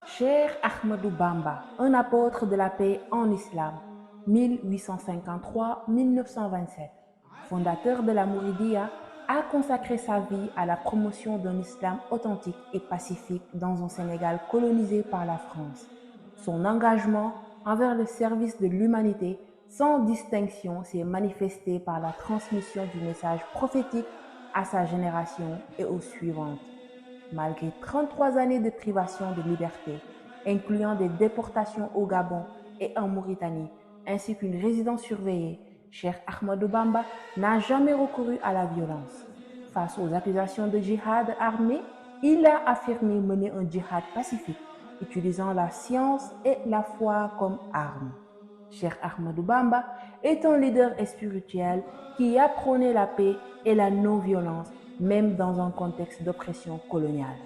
Cheikh Ahmadou Bamba, un apôtre de la paix en islam, 1853-1927, fondateur de la Mouridiya, a consacré sa vie à la promotion d'un islam authentique et pacifique dans un Sénégal colonisé par la France. Son engagement envers le service de l'humanité sans distinction s'est manifesté par la transmission du message prophétique à sa génération et aux suivantes. Malgré 33 années de privation de liberté, incluant des déportations au Gabon et en Mauritanie, ainsi qu'une résidence surveillée, Cheikh Ahmadou Bamba n'a jamais recouru à la violence. Face aux accusations de djihad armé, il a affirmé mener un djihad pacifique, utilisant la science et la foi comme armes. Cheikh Ahmadou Bamba est un leader spirituel qui a prôné la paix et la non-violence, même dans un contexte d'oppression coloniale.